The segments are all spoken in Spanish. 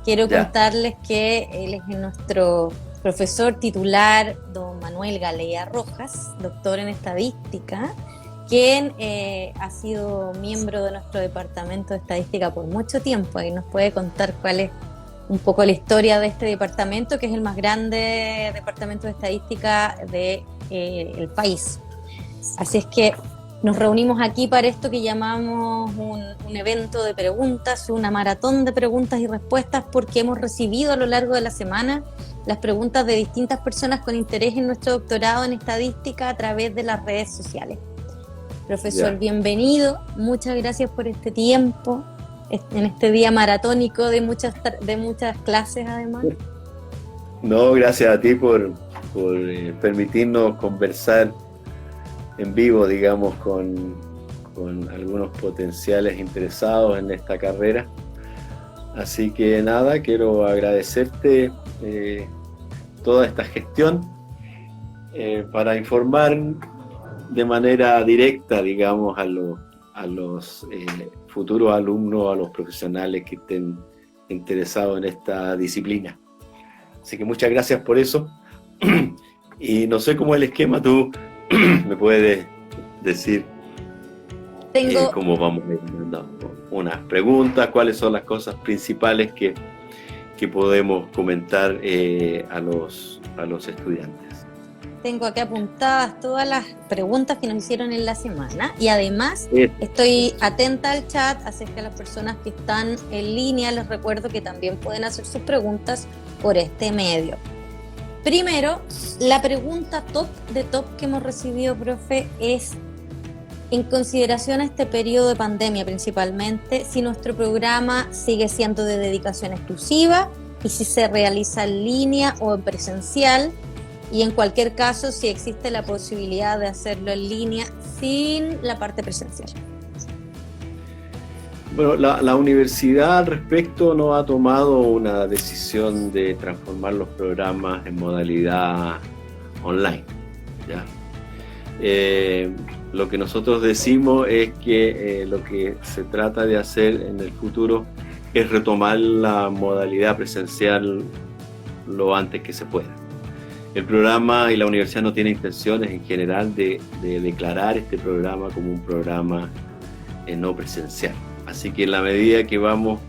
quiero Ya. contarles que él es nuestro profesor titular, don Manuel Galea Rojas, doctor en estadística, quien ha sido miembro de nuestro departamento de estadística por mucho tiempo y nos puede contar cuál es un poco la historia de este departamento, que es el más grande departamento de estadística del país. Así es que nos reunimos aquí para esto que llamamos un evento de preguntas, una maratón de preguntas y respuestas, porque hemos recibido a lo largo de la semana las preguntas de distintas personas con interés en nuestro doctorado en estadística a través de las redes sociales. Profesor, Ya. bienvenido, muchas gracias por este tiempo, en este día maratónico de muchas clases además. No, gracias a ti por permitirnos conversar en vivo, digamos, con algunos potenciales interesados en esta carrera. Así que nada, quiero agradecerte toda esta gestión para informar de manera directa, digamos, a los futuros alumnos, a los profesionales que estén interesados en esta disciplina. Así que muchas gracias por eso. Y no sé cómo es el esquema, tú me puedes decir cómo vamos a ir dando unas preguntas, cuáles son las cosas principales que podemos comentar a los estudiantes. Tengo aquí apuntadas todas las preguntas que nos hicieron en la semana y además estoy atenta al chat, así que a las personas que están en línea les recuerdo que también pueden hacer sus preguntas por este medio. Primero, la pregunta top que hemos recibido, profe, es en consideración a este periodo de pandemia principalmente, si nuestro programa sigue siendo de dedicación exclusiva y si se realiza en línea o en presencial, y en cualquier caso si existe la posibilidad de hacerlo en línea sin la parte presencial. Bueno, la universidad al respecto no ha tomado una decisión de transformar los programas en modalidad online, ¿ya? Lo que nosotros decimos es que lo que se trata de hacer en el futuro es retomar la modalidad presencial lo antes que se pueda. El programa y la universidad no tiene intenciones en general de declarar este programa como un programa no presencial. Así que en la medida que vamos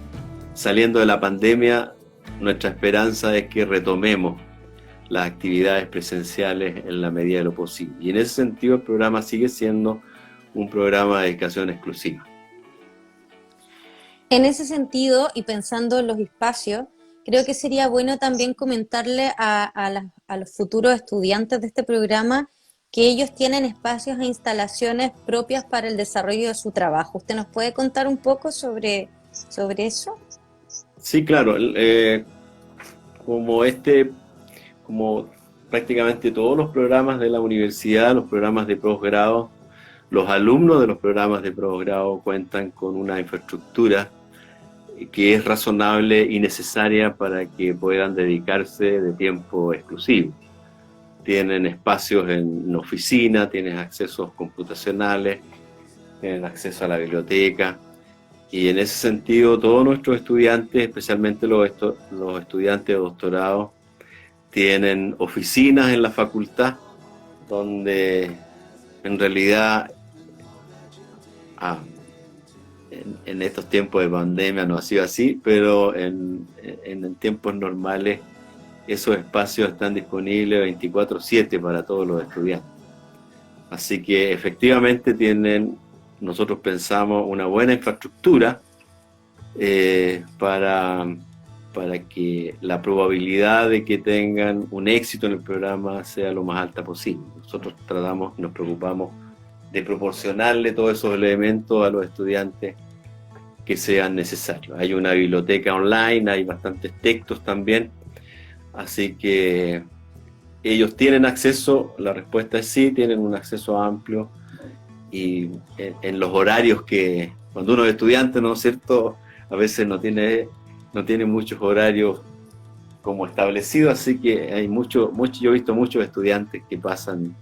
saliendo de la pandemia, nuestra esperanza es que retomemos las actividades presenciales en la medida de lo posible. Y en ese sentido el programa sigue siendo un programa de dedicación exclusiva. En ese sentido, y pensando en los espacios, creo que sería bueno también comentarle a los futuros estudiantes de este programa que ellos tienen espacios e instalaciones propias para el desarrollo de su trabajo. ¿Usted nos puede contar un poco sobre eso? Sí, claro. Como prácticamente todos los programas de la universidad, los programas de posgrado, los alumnos de los programas de posgrado cuentan con una infraestructura que es razonable y necesaria para que puedan dedicarse de tiempo exclusivo. Tienen espacios en oficina, tienen accesos computacionales, tienen acceso a la biblioteca, y en ese sentido todos nuestros estudiantes, especialmente los estudiantes de doctorado, tienen oficinas en la facultad donde en realidad en estos tiempos de pandemia no ha sido así, pero en tiempos normales esos espacios están disponibles 24/7 para todos los estudiantes. Así que efectivamente nosotros pensamos una buena infraestructura para que la probabilidad de que tengan un éxito en el programa sea lo más alta posible. Nosotros nos preocupamos de proporcionarle todos esos elementos a los estudiantes que sean necesarios. Hay una biblioteca online, hay bastantes textos también, así que ellos tienen acceso, la respuesta es sí, tienen un acceso amplio, y en los horarios que, cuando uno es estudiante, ¿no es cierto?, a veces no tiene muchos horarios como establecidos, así que hay yo he visto muchos estudiantes que pasan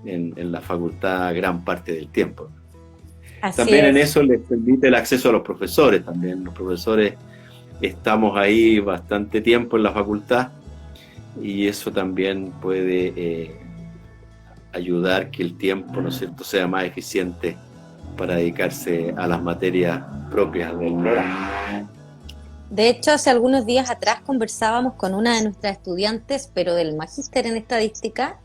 en la facultad gran parte del tiempo. Así también es. En eso les permite el acceso a los profesores también. Los profesores estamos ahí bastante tiempo en la facultad y eso también puede ayudar que el tiempo, ¿no es cierto?, sea más eficiente para dedicarse a las materias propias del programa. De hecho, hace algunos días atrás conversábamos con una de nuestras estudiantes, pero del magíster en estadística,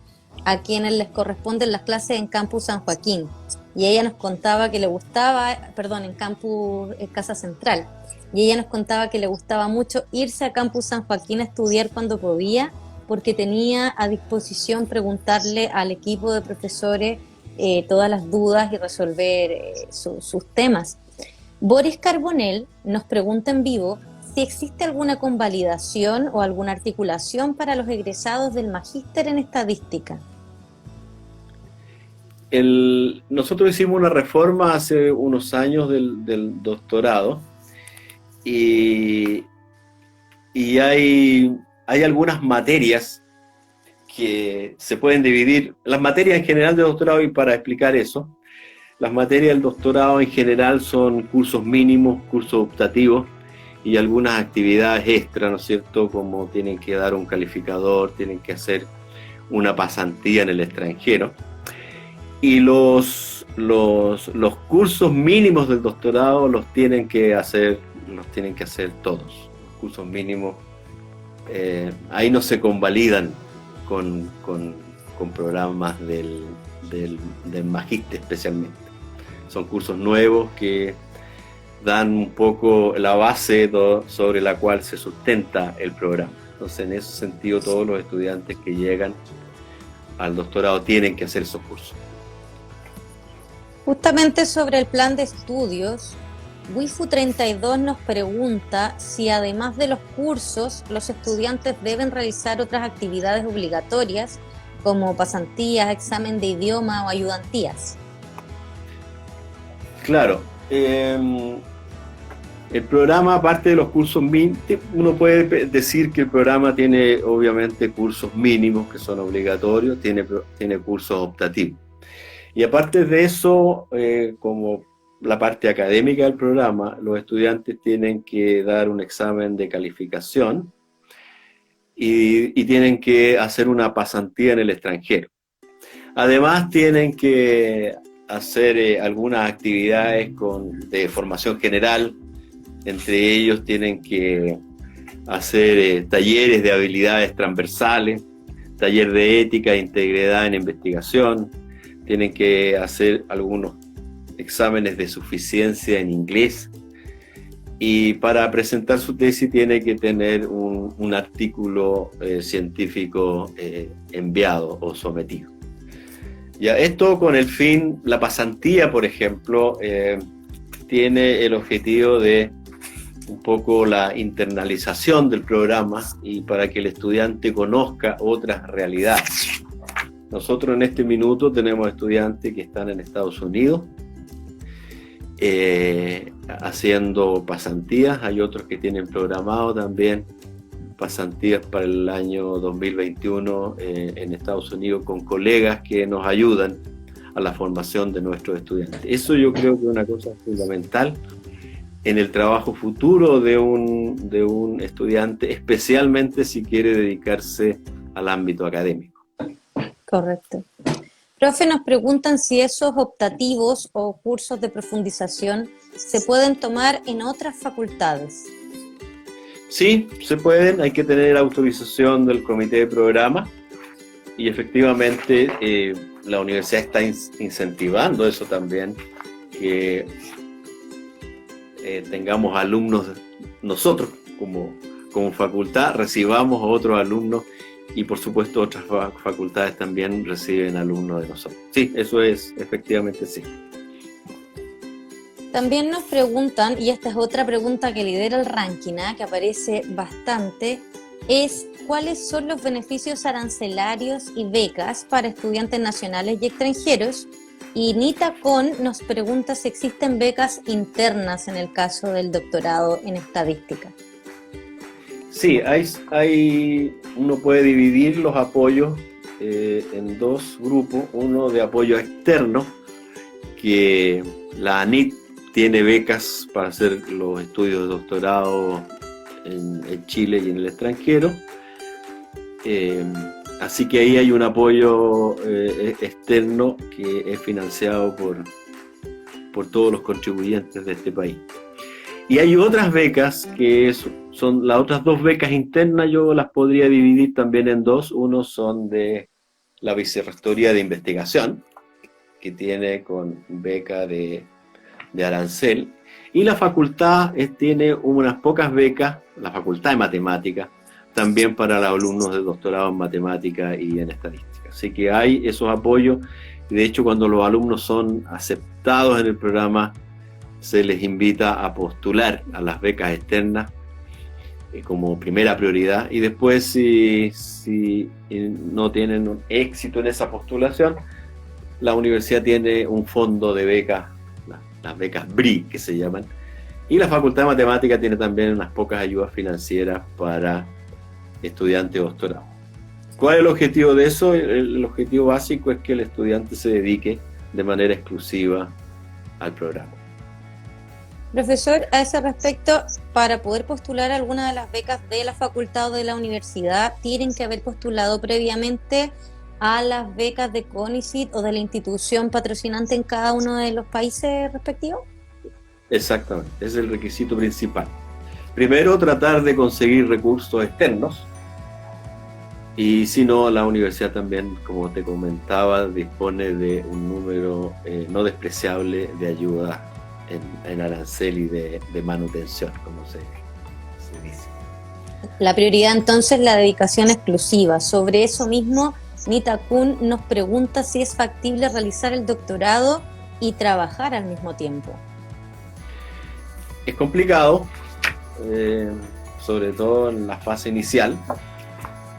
a quienes les corresponden las clases en Campus San Joaquín. Y ella nos contaba que le gustaba, en Campus Casa Central. Y ella nos contaba que le gustaba mucho irse a Campus San Joaquín a estudiar cuando podía, porque tenía a disposición preguntarle al equipo de profesores todas las dudas y resolver sus temas. Boris Carbonell nos pregunta en vivo si existe alguna convalidación o alguna articulación para los egresados del magíster en estadística. Nosotros hicimos una reforma hace unos años del doctorado y hay algunas materias que se pueden dividir, las materias en general de doctorado, y para explicar eso, las materias del doctorado en general son cursos mínimos, cursos optativos y algunas actividades extra, ¿no es cierto?, como tienen que dar un calificador, tienen que hacer una pasantía en el extranjero. Y los cursos mínimos del doctorado los tienen que hacer todos. Los cursos mínimos ahí no se convalidan con programas del magíster especialmente. Son cursos nuevos que dan un poco la base sobre la cual se sustenta el programa. Entonces, en ese sentido, todos los estudiantes que llegan al doctorado tienen que hacer esos cursos. Justamente sobre el plan de estudios, Wifu32 nos pregunta si además de los cursos, los estudiantes deben realizar otras actividades obligatorias como pasantías, examen de idioma o ayudantías. Claro, el programa, aparte de los cursos mínimos, uno puede decir que el programa tiene obviamente cursos mínimos que son obligatorios, tiene cursos optativos. Y aparte de eso, como la parte académica del programa, los estudiantes tienen que dar un examen de calificación y tienen que hacer una pasantía en el extranjero. Además, tienen que hacer algunas actividades de formación general. Entre ellos tienen que hacer talleres de habilidades transversales, taller de ética e integridad en investigación. Tienen que hacer algunos exámenes de suficiencia en inglés y para presentar su tesis tiene que tener un artículo científico enviado o sometido. Ya, esto con el fin, la pasantía, por ejemplo, tiene el objetivo de un poco la internalización del programa y para que el estudiante conozca otras realidades. Nosotros en este minuto tenemos estudiantes que están en Estados Unidos haciendo pasantías, hay otros que tienen programado también pasantías para el año 2021 en Estados Unidos con colegas que nos ayudan a la formación de nuestros estudiantes. Eso yo creo que es una cosa fundamental en el trabajo futuro de un estudiante, especialmente si quiere dedicarse al ámbito académico. Correcto. Profe, nos preguntan si esos optativos o cursos de profundización se pueden tomar en otras facultades. Sí, se pueden, hay que tener autorización del comité de programa y efectivamente la universidad está incentivando eso también, que tengamos alumnos, nosotros como facultad recibamos a otros alumnos y por supuesto otras facultades también reciben alumnos de nosotros. Sí, eso es, efectivamente sí. También nos preguntan, y esta es otra pregunta que lidera el ranking, que aparece bastante, es ¿cuáles son los beneficios arancelarios y becas para estudiantes nacionales y extranjeros? Y Nitacon nos pregunta si existen becas internas en el caso del doctorado en estadística. Sí, uno puede dividir los apoyos en dos grupos, uno de apoyo externo, que la ANIT tiene becas para hacer los estudios de doctorado en Chile y en el extranjero. Así que ahí hay un apoyo externo que es financiado por todos los contribuyentes de este país. Y hay otras becas que son las otras dos becas internas, yo las podría dividir también en dos. Uno son de la Vicerrectoría de Investigación, que tiene con beca de arancel, y la facultad tiene unas pocas becas, la Facultad de Matemáticas, también para los alumnos de doctorado en matemática y en estadística. Así que hay esos apoyos, y de hecho cuando los alumnos son aceptados en el programa, se les invita a postular a las becas externas como primera prioridad, y después si no tienen un éxito en esa postulación, la universidad tiene un fondo de becas, las becas BRI que se llaman, y la Facultad de Matemática tiene también unas pocas ayudas financieras para estudiantes de doctorado. ¿Cuál es el objetivo de eso? El objetivo básico es que el estudiante se dedique de manera exclusiva al programa. Profesor, a ese respecto, para poder postular alguna de las becas de la facultad o de la universidad, ¿tienen que haber postulado previamente a las becas de CONICYT o de la institución patrocinante en cada uno de los países respectivos? Exactamente, ese es el requisito principal. Primero, tratar de conseguir recursos externos, y si no, la universidad también, como te comentaba, dispone de un número no despreciable de ayuda en arancel y de manutención, como se dice. La prioridad entonces la dedicación exclusiva. Sobre eso mismo, Nita Kun nos pregunta si es factible realizar el doctorado y trabajar al mismo tiempo. Es complicado, sobre todo en la fase inicial,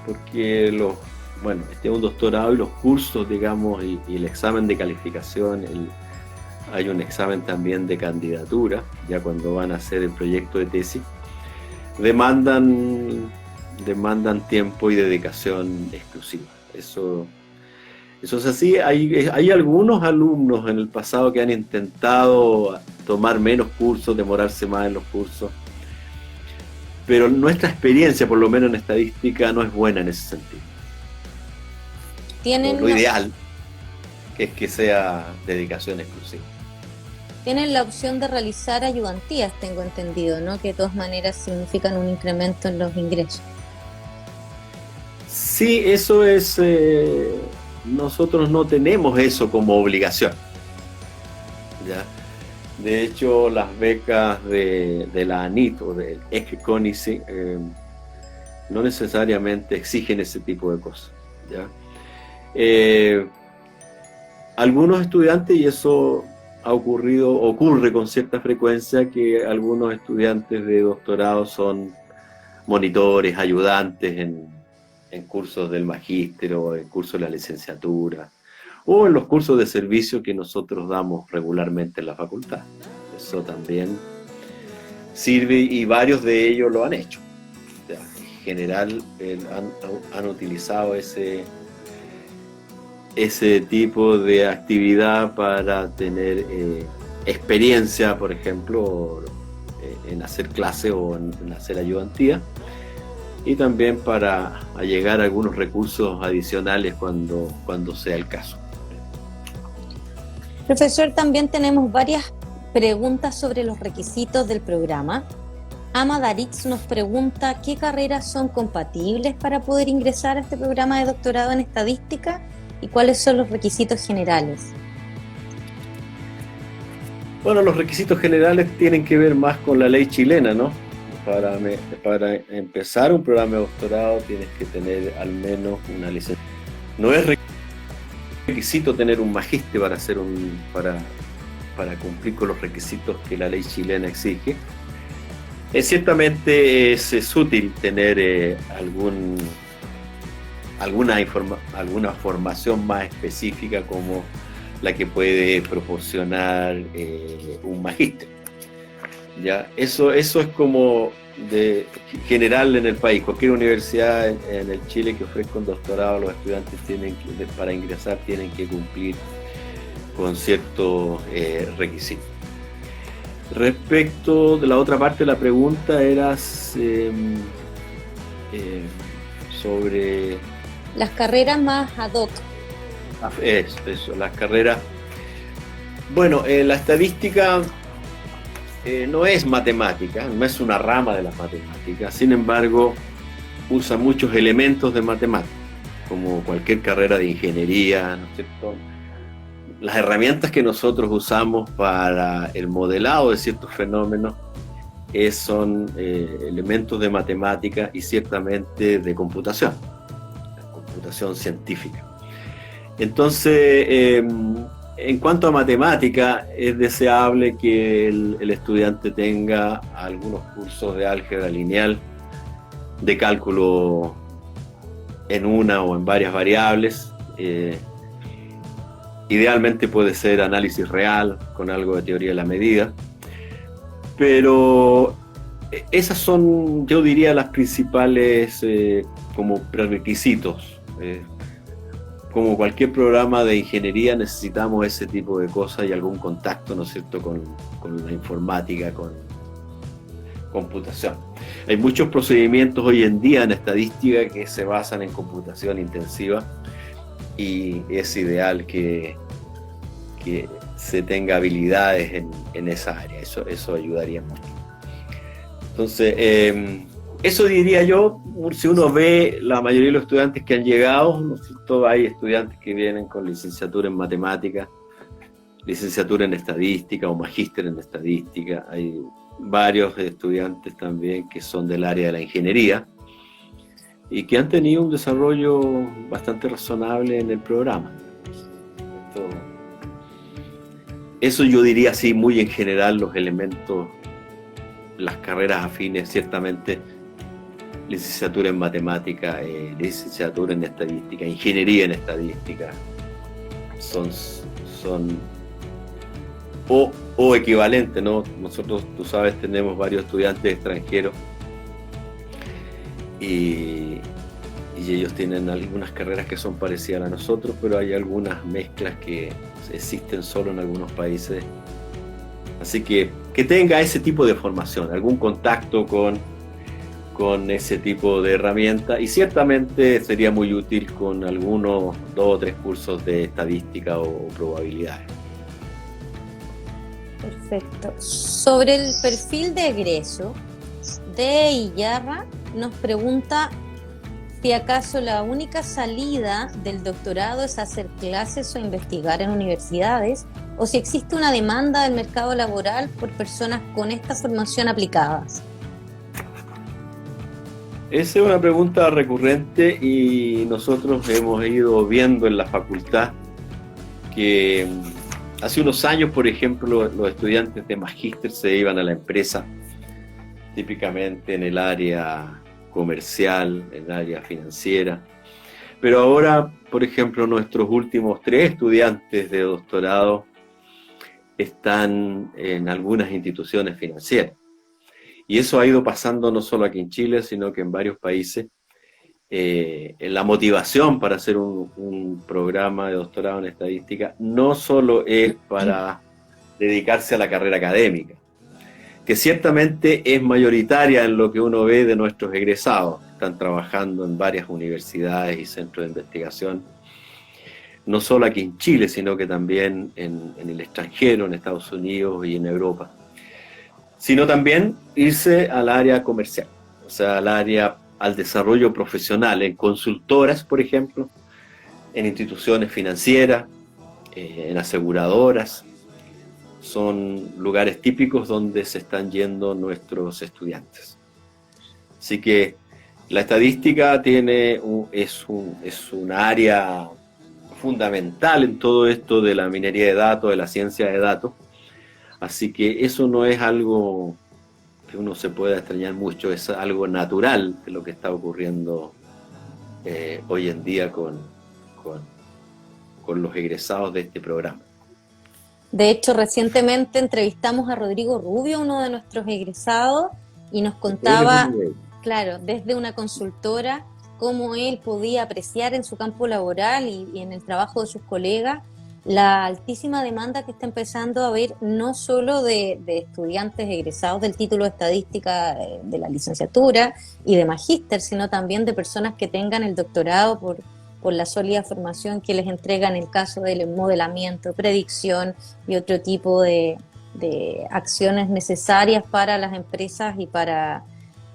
porque este es un doctorado y los cursos, digamos, y el examen de calificación, hay un examen también de candidatura, ya cuando van a hacer el proyecto de tesis, demandan tiempo y dedicación exclusiva. Eso es así. Hay algunos alumnos en el pasado que han intentado tomar menos cursos, demorarse más en los cursos, pero nuestra experiencia, por lo menos en estadística, no es buena en ese sentido. Lo ideal es que sea dedicación exclusiva. Tienen la opción de realizar ayudantías, tengo entendido, ¿no? Que de todas maneras significan un incremento en los ingresos. Sí, eso es... nosotros no tenemos eso como obligación, ¿ya? De hecho, las becas de la ANIT o del CONICYT no necesariamente exigen ese tipo de cosas, ¿ya? Algunos estudiantes, y eso ocurre con cierta frecuencia, que algunos estudiantes de doctorado son monitores, ayudantes en cursos del magíster o en cursos de la licenciatura, o en los cursos de servicio que nosotros damos regularmente en la facultad. Eso también sirve, y varios de ellos lo han hecho. O sea, en general han utilizado ese tipo de actividad para tener experiencia, por ejemplo, en hacer clase o en hacer ayudantía, y también para allegar algunos recursos adicionales cuando sea el caso. Profesor, también tenemos varias preguntas sobre los requisitos del programa. Ama Daritz nos pregunta qué carreras son compatibles para poder ingresar a este programa de doctorado en estadística y cuáles son los requisitos generales. Bueno, los requisitos generales tienen que ver más con la ley chilena, ¿no? Para empezar un programa de doctorado tienes que tener al menos una licencia. No es requisito tener un magíster para cumplir con los requisitos que la ley chilena exige. Ciertamente es útil tener alguna formación más específica como la que puede proporcionar un magíster. ¿Ya? Eso es como de general en el país. Cualquier universidad en el Chile que ofrezca un doctorado, los estudiantes para ingresar tienen que cumplir con ciertos requisitos. Respecto de la otra parte de la pregunta, eras sobre... Las carreras más ad hoc. Eso, las carreras. Bueno, la estadística no es matemática, no es una rama de las matemáticas, sin embargo, usa muchos elementos de matemática, como cualquier carrera de ingeniería, ¿no es cierto? Las herramientas que nosotros usamos para el modelado de ciertos fenómenos son elementos de matemática y ciertamente de computación científica. Entonces, en cuanto a matemática, es deseable que el estudiante tenga algunos cursos de álgebra lineal, de cálculo en una o en varias variables. Idealmente puede ser análisis real, con algo de teoría de la medida. Pero esas son, yo diría, las principales como prerequisitos. Como cualquier programa de ingeniería necesitamos ese tipo de cosas y algún contacto, ¿no es cierto?, con la informática, con computación. Hay muchos procedimientos hoy en día en estadística que se basan en computación intensiva y es ideal que se tenga habilidades en esa área. Eso ayudaría mucho. Entonces, eso diría yo. Si uno ve la mayoría de los estudiantes que han llegado, ¿no es cierto? Hay estudiantes que vienen con licenciatura en matemáticas, licenciatura en estadística o magíster en estadística. Hay varios estudiantes también que son del área de la ingeniería y que han tenido un desarrollo bastante razonable en el programa. Eso yo diría así, muy en general, los elementos, las carreras afines, ciertamente licenciatura en matemática, licenciatura en estadística, ingeniería en estadística, son o equivalente, ¿no? Nosotros, tú sabes, tenemos varios estudiantes extranjeros y ellos tienen algunas carreras que son parecidas a nosotros, pero hay algunas mezclas que existen solo en algunos países. Así que tenga ese tipo de formación, algún contacto con ese tipo de herramienta, y ciertamente sería muy útil con algunos 2 o 3 cursos de estadística o probabilidades. Perfecto. Sobre el perfil de egreso, de Iyarra nos pregunta si acaso la única salida del doctorado es hacer clases o investigar en universidades, o si existe una demanda del mercado laboral por personas con esta formación aplicada. Esa es una pregunta recurrente y nosotros hemos ido viendo en la facultad que hace unos años, por ejemplo, los estudiantes de magíster se iban a la empresa, típicamente en el área comercial, en el área financiera. Pero ahora, por ejemplo, nuestros últimos 3 estudiantes de doctorado están en algunas instituciones financieras. Y eso ha ido pasando no solo aquí en Chile, sino que en varios países. La motivación para hacer un programa de doctorado en estadística no solo es para dedicarse a la carrera académica, que ciertamente es mayoritaria en lo que uno ve de nuestros egresados. Están trabajando en varias universidades y centros de investigación, no solo aquí en Chile, sino que también en el extranjero, en Estados Unidos y en Europa, sino también irse al área comercial, o sea, al desarrollo profesional, en consultoras, por ejemplo, en instituciones financieras, en aseguradoras. Son lugares típicos donde se están yendo nuestros estudiantes. Así que la estadística es un área fundamental en todo esto de la minería de datos, de la ciencia de datos. Así que eso no es algo que uno se pueda extrañar mucho, es algo natural de lo que está ocurriendo hoy en día con los egresados de este programa. De hecho, recientemente entrevistamos a Rodrigo Rubio, uno de nuestros egresados, y nos contaba, claro, desde una consultora, cómo él podía apreciar en su campo laboral y en el trabajo de sus colegas la altísima demanda que está empezando a haber no solo de estudiantes egresados del título de estadística de la licenciatura y de magíster, sino también de personas que tengan el doctorado por la sólida formación que les entrega en el caso del modelamiento, predicción y otro tipo de acciones necesarias para las empresas y para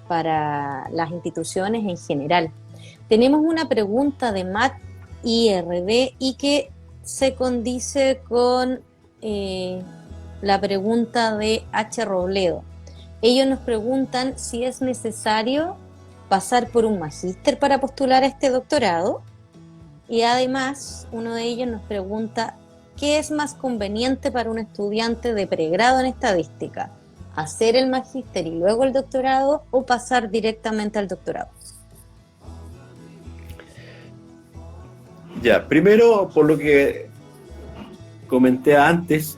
las instituciones en general. Tenemos una pregunta de Matt IRD y que se condice con la pregunta de H. Robledo. Ellos nos preguntan si es necesario pasar por un magíster para postular a este doctorado, y además uno de ellos nos pregunta ¿qué es más conveniente para un estudiante de pregrado en estadística? ¿Hacer el magíster y luego el doctorado o pasar directamente al doctorado? Ya, primero, por lo que comenté antes,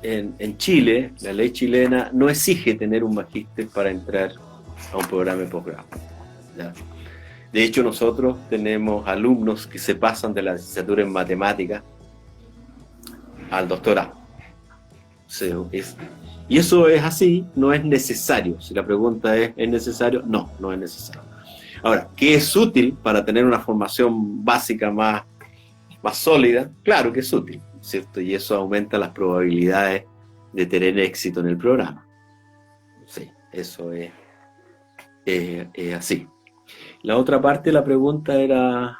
en Chile, la ley chilena no exige tener un magíster para entrar a un programa de posgrado. ¿Ya? De hecho, nosotros tenemos alumnos que se pasan de la licenciatura en matemáticas al doctorado. Y eso es así, no es necesario. Si la pregunta ¿es necesario? No, no es necesario. Ahora, ¿qué es útil para tener una formación básica más sólida? Claro que es útil, ¿cierto? Y eso aumenta las probabilidades de tener éxito en el programa. Sí, eso es así. La otra parte de la pregunta era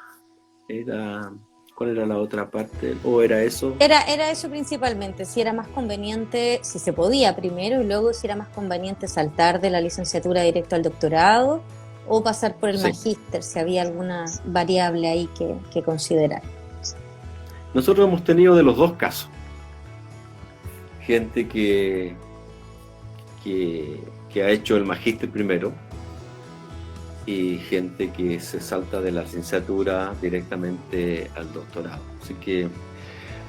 ¿cuál era la otra parte? ¿O era eso? Era eso principalmente, si era más conveniente, si se podía primero y luego si era más conveniente saltar de la licenciatura directo al doctorado o pasar por el magíster, si había alguna variable ahí que considerar. Nosotros hemos tenido de los dos casos. Gente que ha hecho el magíster primero y gente que se salta de la licenciatura directamente al doctorado. Así que,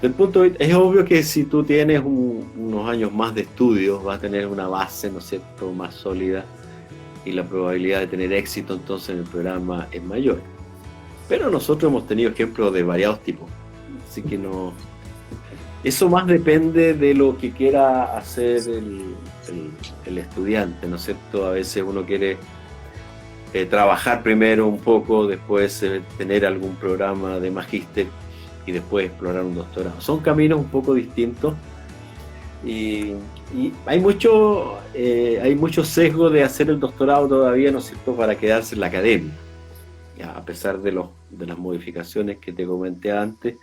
es obvio que si tú tienes unos años más de estudio, vas a tener una base, ¿no es cierto?, más sólida, y la probabilidad de tener éxito entonces en el programa es mayor. Pero nosotros hemos tenido ejemplos de variados tipos, así que no... Eso más depende de lo que quiera hacer el estudiante, ¿no es cierto? A veces uno quiere trabajar primero un poco, después tener algún programa de magíster y después explorar un doctorado. Son caminos un poco distintos y hay mucho sesgo de hacer el doctorado todavía, ¿no es cierto?, para quedarse en la academia. Ya, a pesar de las modificaciones que te comenté antes,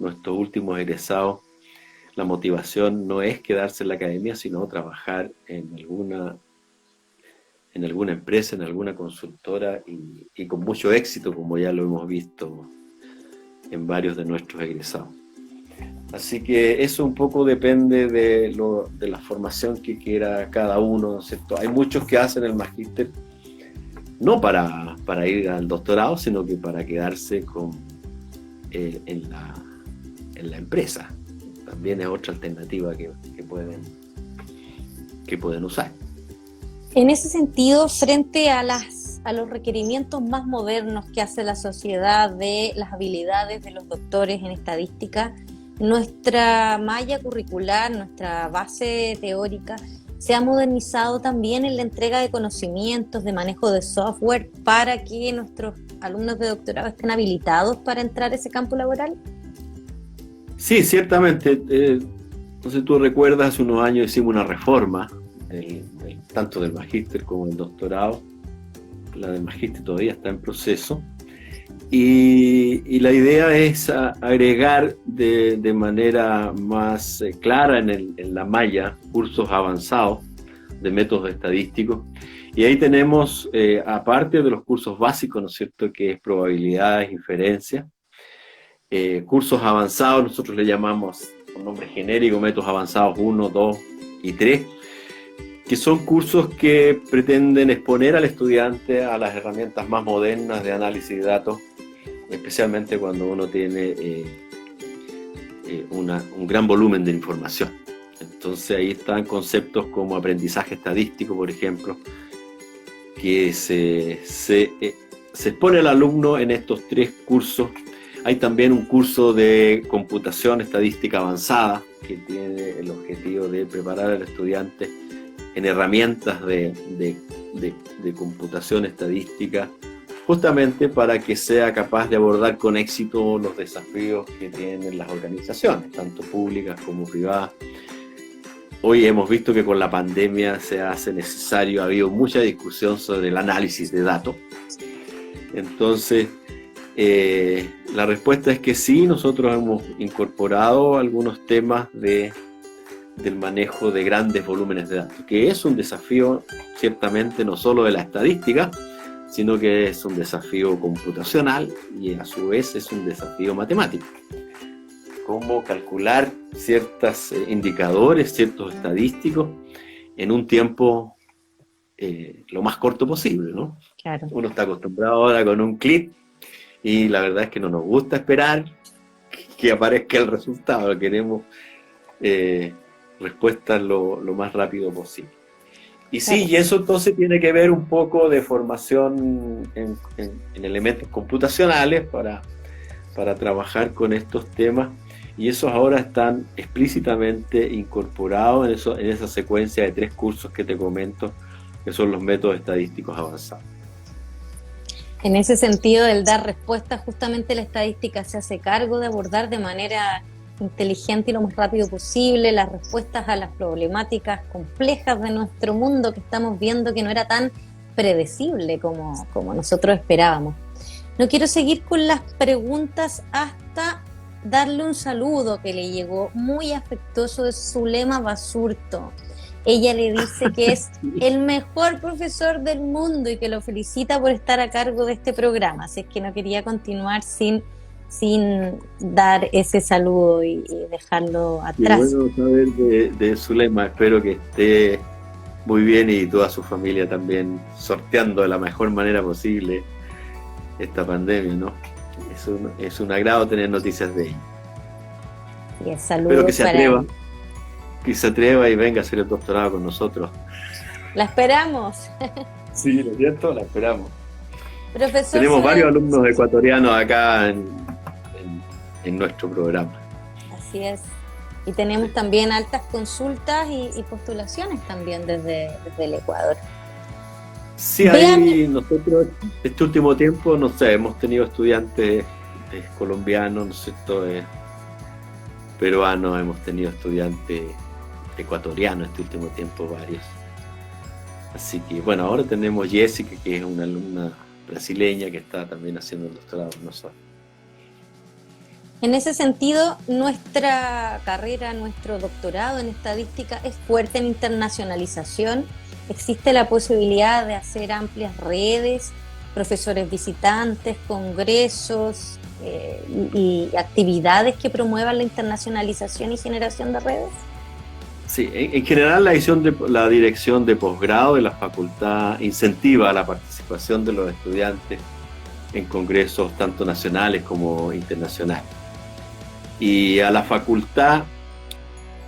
nuestros últimos egresados, la motivación no es quedarse en la academia, sino trabajar en alguna empresa, en alguna consultora y con mucho éxito, como ya lo hemos visto en varios de nuestros egresados. Así que eso un poco depende de la formación que quiera cada uno, ¿no es cierto? Hay muchos que hacen el magíster no para ir al doctorado, sino que para quedarse en la empresa. También es otra alternativa que pueden usar. En ese sentido, frente a los requerimientos más modernos que hace la sociedad de las habilidades de los doctores en estadística, nuestra malla curricular, nuestra base teórica, se ha modernizado también en la entrega de conocimientos, de manejo de software, para que nuestros alumnos de doctorado estén habilitados para entrar a ese campo laboral. Sí, ciertamente. No sé, tú recuerdas, hace unos años hicimos una reforma, tanto del magíster como del doctorado. La del magíster todavía está en proceso. Y la idea es agregar de manera más clara en la malla cursos avanzados de métodos estadísticos. Y ahí tenemos, aparte de los cursos básicos, ¿no es cierto?, que es probabilidades, inferencias, cursos avanzados, nosotros le llamamos con nombre genérico métodos avanzados 1, 2 y 3, que son cursos que pretenden exponer al estudiante a las herramientas más modernas de análisis de datos, especialmente cuando uno tiene un gran volumen de información. Entonces ahí están conceptos como aprendizaje estadístico, por ejemplo, que se expone al alumno en estos 3 cursos Hay también un curso de computación estadística avanzada que tiene el objetivo de preparar al estudiante en herramientas de computación estadística, justamente para que sea capaz de abordar con éxito los desafíos que tienen las organizaciones, tanto públicas como privadas. Hoy hemos visto que con la pandemia se hace necesario, ha habido mucha discusión sobre el análisis de datos. Entonces, la respuesta es que sí, nosotros hemos incorporado algunos temas del manejo de grandes volúmenes de datos, que es un desafío ciertamente no solo de la estadística, sino que es un desafío computacional y a su vez es un desafío matemático. Cómo calcular ciertos indicadores, ciertos estadísticos en un tiempo lo más corto posible, ¿no? Claro. Uno está acostumbrado ahora con un clic y la verdad es que no nos gusta esperar que aparezca el resultado, queremos respuestas lo más rápido posible. Y sí, y eso entonces tiene que ver un poco de formación en elementos computacionales para trabajar con estos temas, y esos ahora están explícitamente incorporados en esa secuencia de 3 cursos que te comento, que son los métodos estadísticos avanzados. En ese sentido, el dar respuesta, justamente la estadística se hace cargo de abordar de manera inteligente y lo más rápido posible las respuestas a las problemáticas complejas de nuestro mundo que estamos viendo, que no era tan predecible como nosotros esperábamos. No quiero seguir con las preguntas hasta darle un saludo que le llegó muy afectuoso de Zulema Basurto. Ella le dice que es el mejor profesor del mundo y que lo felicita por estar a cargo de este programa. Así es que no quería continuar sin dar ese saludo y dejarlo atrás. Y bueno saber de Zulema, espero que esté muy bien y toda su familia también sorteando de la mejor manera posible esta pandemia, ¿no? Es un agrado tener noticias de ella. Y el saludo espero que se atreva y venga a hacer el doctorado con nosotros. La esperamos. Sí, ¿lo es cierto? La esperamos. Profesor, tenemos varios alumnos ecuatorianos acá en nuestro programa. Así es. Y tenemos también altas consultas y postulaciones también desde el Ecuador. Sí, ahí nosotros este último tiempo, no sé, hemos tenido estudiantes colombianos, ¿no es cierto?, peruanos, hemos tenido estudiantes ecuatorianos este último tiempo, varios. Así que, bueno, ahora tenemos Jessica, que es una alumna brasileña que está también haciendo el doctorado con nosotros. En ese sentido, nuestra carrera, nuestro doctorado en estadística es fuerte en internacionalización. Existe la posibilidad de hacer amplias redes, profesores visitantes, congresos y actividades que promuevan la internacionalización y generación de redes. Sí, en general la dirección de posgrado de la facultad incentiva la participación de los estudiantes en congresos tanto nacionales como internacionales. Y a la facultad,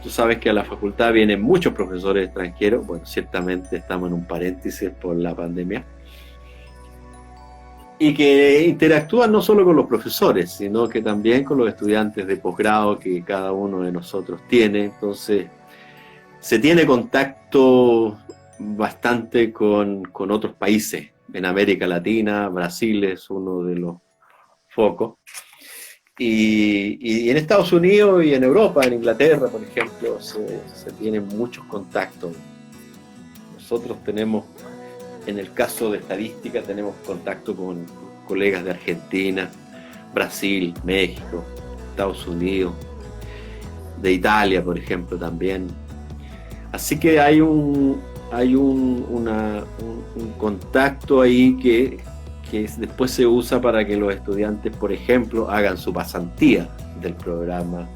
tú sabes que a la facultad vienen muchos profesores extranjeros, bueno, ciertamente estamos en un paréntesis por la pandemia, y que interactúan no solo con los profesores, sino que también con los estudiantes de posgrado que cada uno de nosotros tiene. Entonces, se tiene contacto bastante con otros países. En América Latina, Brasil es uno de los focos. Y en Estados Unidos y en Europa, en Inglaterra, por ejemplo, se tienen muchos contactos. Nosotros tenemos, en el caso de estadística, tenemos contacto con colegas de Argentina, Brasil, México, Estados Unidos, de Italia, por ejemplo, también. Así que hay un contacto ahí que después se usa para que los estudiantes, por ejemplo, hagan su pasantía del programa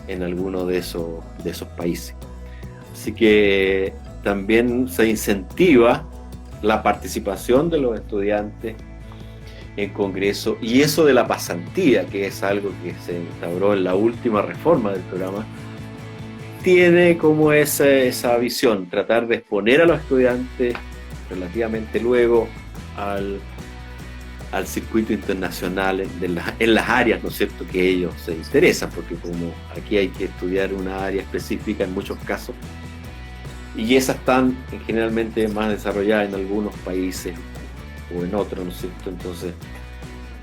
en alguno de esos países. Así que también se incentiva la participación de los estudiantes en congreso, y eso de la pasantía, que es algo que se instauró en la última reforma del programa, tiene como esa visión, tratar de exponer a los estudiantes relativamente luego al circuito internacional en las áreas, ¿no es cierto?, que ellos se interesan, porque como aquí hay que estudiar una área específica en muchos casos, y esas están generalmente más desarrolladas en algunos países o en otros, ¿no es cierto? Entonces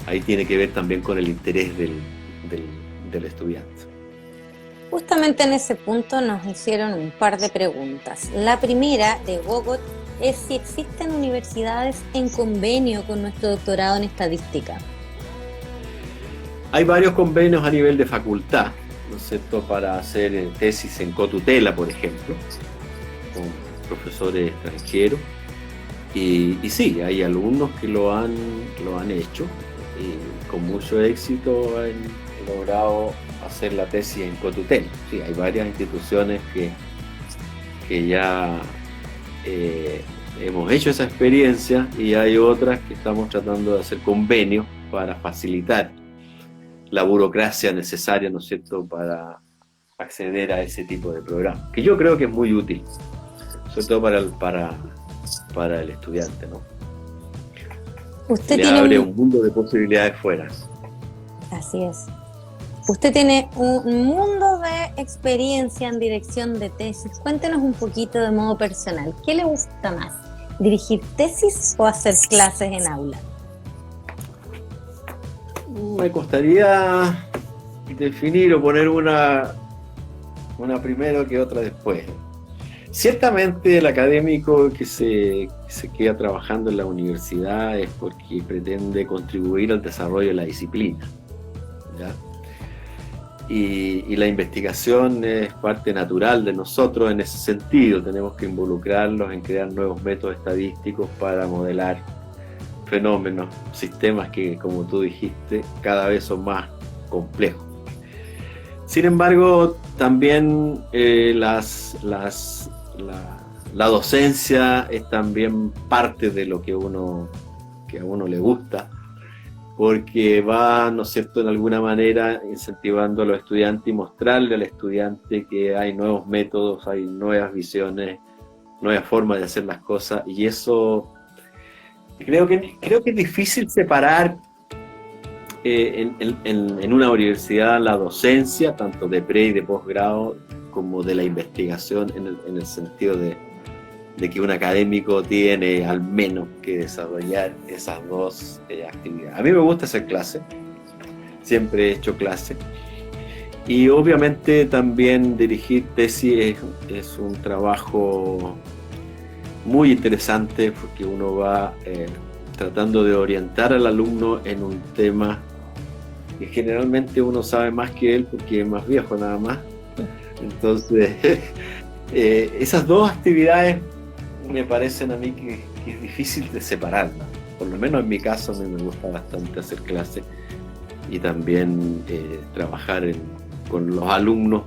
ahí tiene que ver también con el interés del estudiante. Justamente en ese punto nos hicieron un par de preguntas. La primera de Gogot es si existen universidades en convenio con nuestro doctorado en estadística. Hay varios convenios a nivel de facultad, ¿no es cierto?, para hacer tesis en cotutela, por ejemplo, con profesores extranjeros. Y sí, hay alumnos que lo han hecho y con mucho éxito han logrado hacer la tesis en cotutela. Sí, hay varias instituciones que ya hemos hecho esa experiencia, y hay otras que estamos tratando de hacer convenios para facilitar la burocracia necesaria, ¿no es cierto?, para acceder a ese tipo de programa, que yo creo que es muy útil, sobre todo para el estudiante, ¿no? Usted Le tiene abre un mundo de posibilidades fuera. Así es. Usted tiene un mundo de experiencia en dirección de tesis. Cuéntenos un poquito de modo personal. ¿Qué le gusta más? ¿Dirigir tesis o hacer clases en aula? Me costaría definir o poner una primero que otra después. Ciertamente el académico que se queda trabajando en la universidad es porque pretende contribuir al desarrollo de la disciplina, ¿ya? Y la investigación es parte natural de nosotros en ese sentido. Tenemos que involucrarlos en crear nuevos métodos estadísticos para modelar fenómenos, sistemas que, como tú dijiste, cada vez son más complejos. Sin embargo, también la docencia es también parte de lo que a uno le gusta, porque va, ¿no es cierto?, en alguna manera incentivando a los estudiantes y mostrarle al estudiante que hay nuevos métodos, hay nuevas visiones, nuevas formas de hacer las cosas, y eso creo que es difícil separar en una universidad la docencia, tanto de pre y de posgrado, como de la investigación, en el sentido de que un académico tiene al menos que desarrollar esas dos actividades. A mí me gusta hacer clase, siempre he hecho clase, y obviamente también dirigir tesis es un trabajo muy interesante, porque uno va tratando de orientar al alumno en un tema que generalmente uno sabe más que él porque es más viejo nada más. Entonces esas dos actividades me parecen a mí que es difícil de separarlas. Por lo menos en mi caso a mí me gusta bastante hacer clases y también trabajar con los alumnos,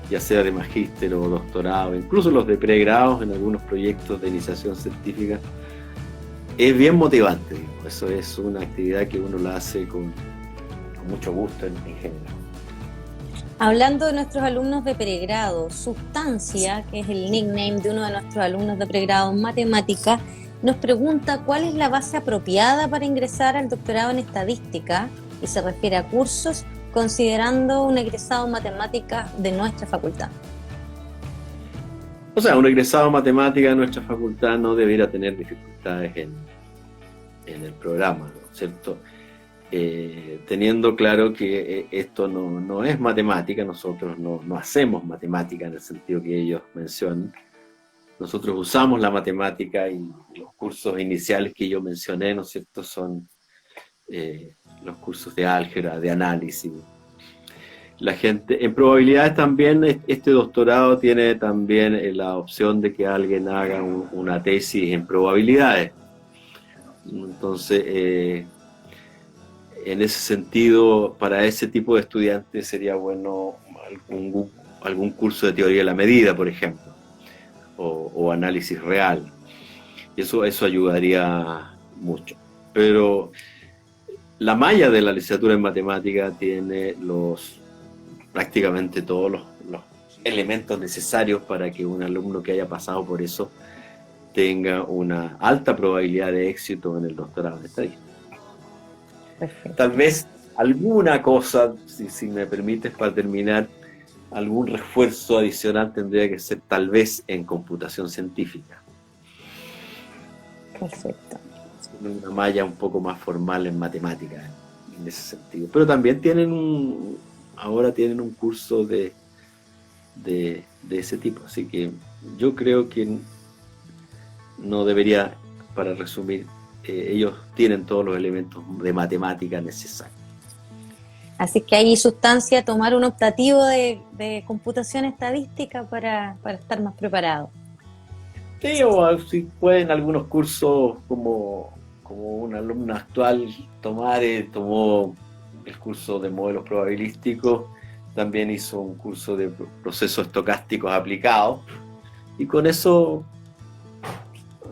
ya sea de magíster o doctorado, incluso los de pregrados en algunos proyectos de iniciación científica. Es bien motivante, digo. Eso es una actividad que uno la hace con mucho gusto en general. Hablando de nuestros alumnos de pregrado, Sustancia, que es el nickname de uno de nuestros alumnos de pregrado en matemática, nos pregunta cuál es la base apropiada para ingresar al doctorado en estadística, y se refiere a cursos considerando un egresado en matemáticas de nuestra facultad. O sea, un egresado en matemática de nuestra facultad no debiera tener dificultades en el programa, ¿no es cierto? Teniendo claro que esto no es matemática, nosotros no hacemos matemática en el sentido que ellos mencionan. Nosotros usamos la matemática, y los cursos iniciales que yo mencioné, ¿no es cierto?, son los cursos de álgebra, de análisis. La gente, en probabilidades también, este doctorado tiene también la opción de que alguien haga una tesis en probabilidades. Entonces, en ese sentido, para ese tipo de estudiantes sería bueno algún curso de teoría de la medida, por ejemplo, o análisis real. Eso ayudaría mucho. Pero la malla de la licenciatura en matemática tiene prácticamente todos los elementos necesarios para que un alumno que haya pasado por eso tenga una alta probabilidad de éxito en el doctorado de estadística. Perfecto. Tal vez alguna cosa, si me permites para terminar, algún refuerzo adicional tendría que ser tal vez en computación científica. Perfecto. Una malla un poco más formal en matemáticas, en ese sentido. Pero también ahora tienen un curso de ese tipo. Así que yo creo que no debería, para resumir, ellos tienen todos los elementos de matemática necesarios. Así que hay sustancia tomar un optativo de computación estadística para estar más preparado. Sí, o si pueden algunos cursos como una alumna actual tomó el curso de modelos probabilísticos, también hizo un curso de procesos estocásticos aplicados, y con eso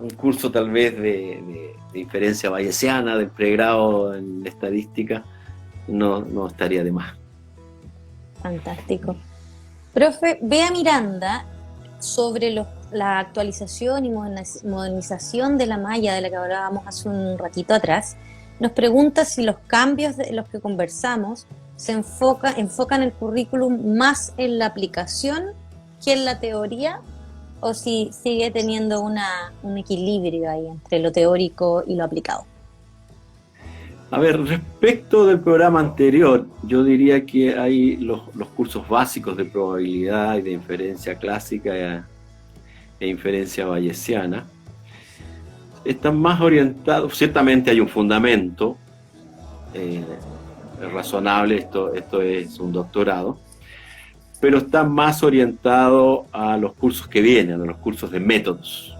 un curso tal vez de inferencia bayesiana, del pregrado en estadística, no estaría de más. Fantástico. Profe, Bea Miranda, sobre la actualización y modernización de la malla de la que hablábamos hace un ratito atrás, nos pregunta si los cambios de los que conversamos enfocan el currículum más en la aplicación que en la teoría, o si sigue teniendo un equilibrio ahí entre lo teórico y lo aplicado. A ver, respecto del programa anterior, yo diría que hay los cursos básicos de probabilidad y de inferencia clásica e inferencia bayesiana. Están más orientados, ciertamente hay un fundamento razonable, esto es un doctorado, pero están más orientados a los cursos que vienen, a los cursos de métodos.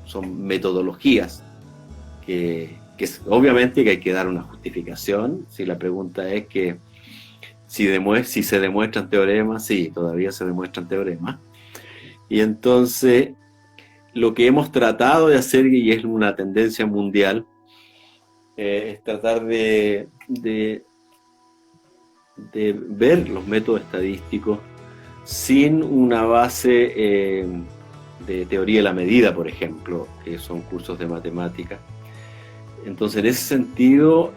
Son metodologías que obviamente que hay que dar una justificación. Si la pregunta es que si se demuestran teoremas, sí, todavía se demuestran teoremas. Y entonces lo que hemos tratado de hacer, y es una tendencia mundial, es tratar de ver los métodos estadísticos sin una base de teoría de la medida, por ejemplo, que son cursos de matemática. Entonces, en ese sentido,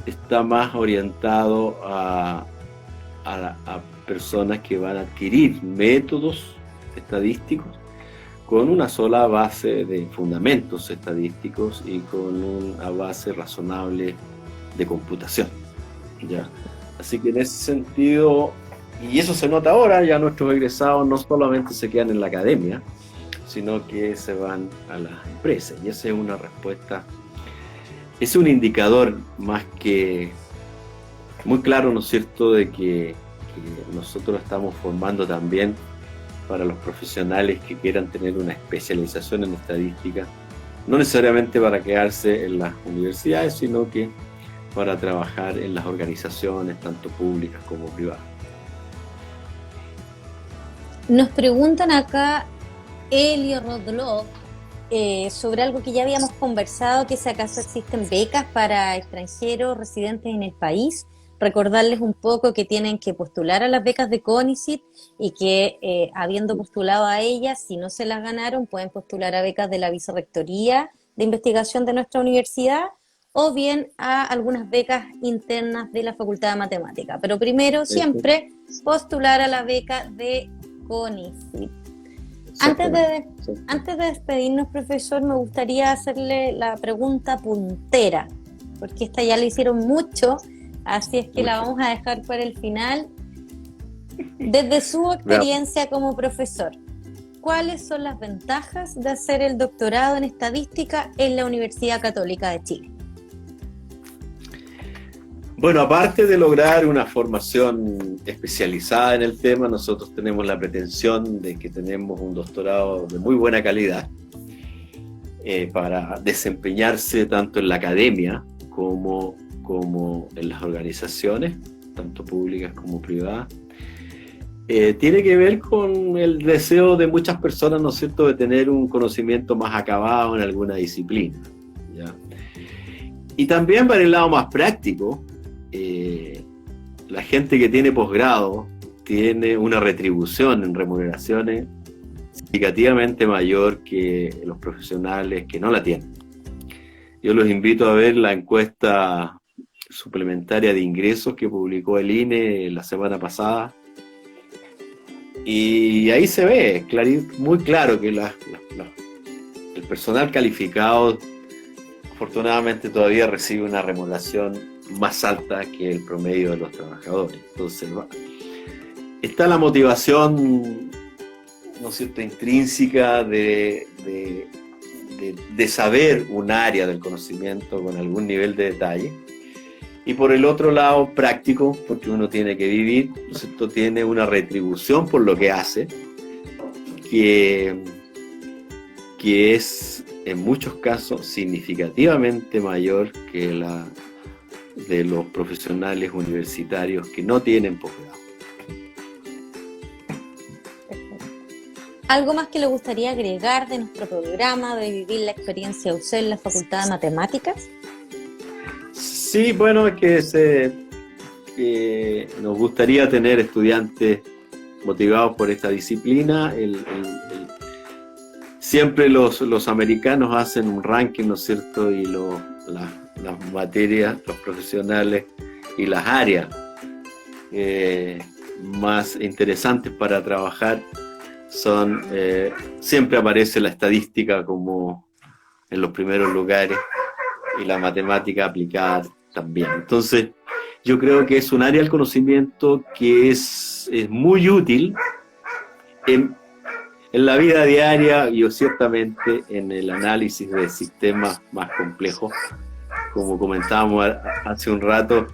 está más orientado a personas que van a adquirir métodos estadísticos con una sola base de fundamentos estadísticos y con una base razonable de computación, ¿ya? Así que en ese sentido, y eso se nota ahora, ya nuestros egresados no solamente se quedan en la academia, sino que se van a las empresas, y esa es una respuesta. Es un indicador más que muy claro, ¿no es cierto?, de que nosotros estamos formando también para los profesionales que quieran tener una especialización en estadística, no necesariamente para quedarse en las universidades, sino que para trabajar en las organizaciones, tanto públicas como privadas. Nos preguntan acá Elio Rodlov, sobre algo que ya habíamos conversado, que si acaso existen becas para extranjeros residentes en el país. Recordarles un poco que tienen que postular a las becas de CONICYT y que habiendo postulado a ellas, si no se las ganaron, pueden postular a becas de la Vicerrectoría de Investigación de nuestra universidad o bien a algunas becas internas de la Facultad de Matemática. Pero primero, siempre postular a la beca de CONICYT. Antes de despedirnos, profesor, me gustaría hacerle la pregunta puntera, porque esta ya la hicieron mucho, así es que la vamos a dejar para el final. Desde su experiencia como profesor, ¿cuáles son las ventajas de hacer el doctorado en estadística en la Universidad Católica de Chile? Bueno, aparte de lograr una formación especializada en el tema, nosotros tenemos la pretensión de que tenemos un doctorado de muy buena calidad para desempeñarse tanto en la academia como en las organizaciones, tanto públicas como privadas. Tiene que ver con el deseo de muchas personas, ¿no es cierto?, de tener un conocimiento más acabado en alguna disciplina, ¿ya? Y también para el lado más práctico, la gente que tiene posgrado tiene una retribución en remuneraciones significativamente mayor que los profesionales que no la tienen. Yo los invito a ver la encuesta suplementaria de ingresos que publicó el INE la semana pasada. Y ahí se ve muy claro que el personal calificado afortunadamente todavía recibe una remuneración más alta que el promedio de los trabajadores. Entonces está la motivación, ¿no es cierto?, intrínseca de saber un área del conocimiento con algún nivel de detalle. Y por el otro lado, práctico, porque uno tiene que vivir, ¿no es cierto?, tiene una retribución por lo que hace, que es en muchos casos significativamente mayor que la de los profesionales universitarios que no tienen posgrado. ¿Algo más que le gustaría agregar de nuestro programa de vivir la experiencia UC en la Facultad de Matemáticas? Sí, bueno, es que nos gustaría tener estudiantes motivados por esta disciplina. Siempre los americanos hacen un ranking, ¿no es cierto? Y las materias, los profesionales y las áreas más interesantes para trabajar son, siempre aparece la estadística como en los primeros lugares y la matemática aplicada también. Entonces, yo creo que es un área del conocimiento que es muy útil en la vida diaria y ciertamente en el análisis de sistemas más complejos. Como comentábamos hace un rato,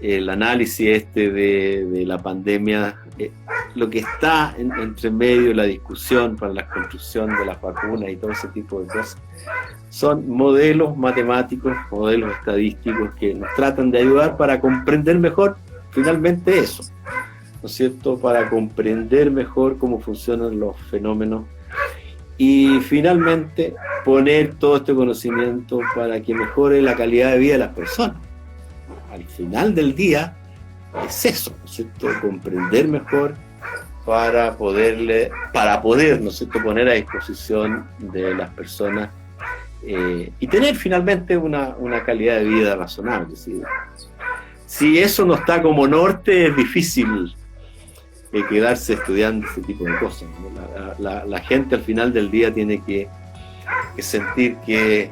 el análisis de la pandemia, lo que está entre medio de la discusión para la construcción de las vacunas y todo ese tipo de cosas, son modelos matemáticos, modelos estadísticos que nos tratan de ayudar para comprender mejor finalmente eso, ¿no es cierto?, para comprender mejor cómo funcionan los fenómenos y finalmente poner todo este conocimiento para que mejore la calidad de vida de las personas. Al final del día es eso, ¿no es cierto?, comprender mejor para poder, ¿no es cierto?, poner a disposición de las personas y tener finalmente una calidad de vida razonable. Si eso no está como norte, es difícil quedarse estudiando ese tipo de cosas, ¿no? La gente al final del día tiene que sentir que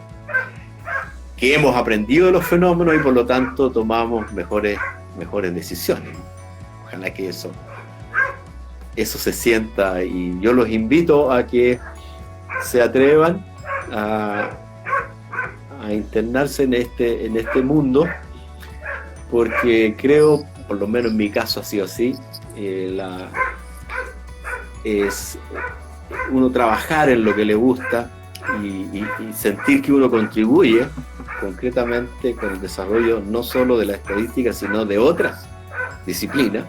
hemos aprendido de los fenómenos y por lo tanto tomamos mejores decisiones. Ojalá que eso se sienta, y yo los invito a que se atrevan a internarse en este mundo, porque creo, por lo menos en mi caso ha sido así, es uno trabajar en lo que le gusta y sentir que uno contribuye concretamente con el desarrollo no solo de la estadística, sino de otras disciplinas.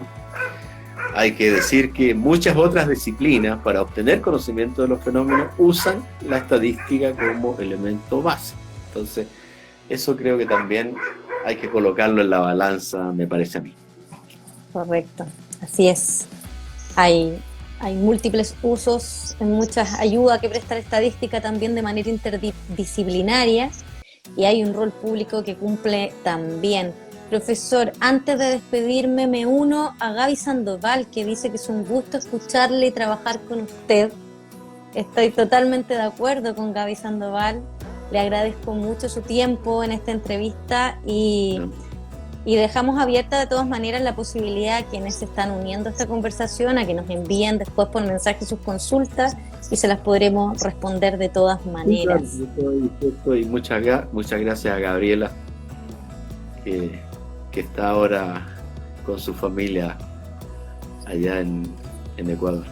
Hay que decir que muchas otras disciplinas, para obtener conocimiento de los fenómenos, usan la estadística como elemento base. Entonces, eso creo que también hay que colocarlo en la balanza, me parece a mí. Correcto, así es. Hay múltiples usos, muchas ayudas que presta la estadística también de manera interdisciplinaria, y hay un rol público que cumple también. Profesor, antes de despedirme me uno a Gaby Sandoval, que dice que es un gusto escucharle y trabajar con usted. Estoy totalmente de acuerdo con Gaby Sandoval. Le agradezco mucho su tiempo en esta entrevista y dejamos abierta de todas maneras la posibilidad a quienes se están uniendo a esta conversación a que nos envíen después por mensaje sus consultas y se las podremos responder de todas maneras. Y muchas gracias a Gabriela, que está ahora con su familia allá en Ecuador.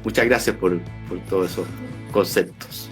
Muchas gracias por todos esos conceptos.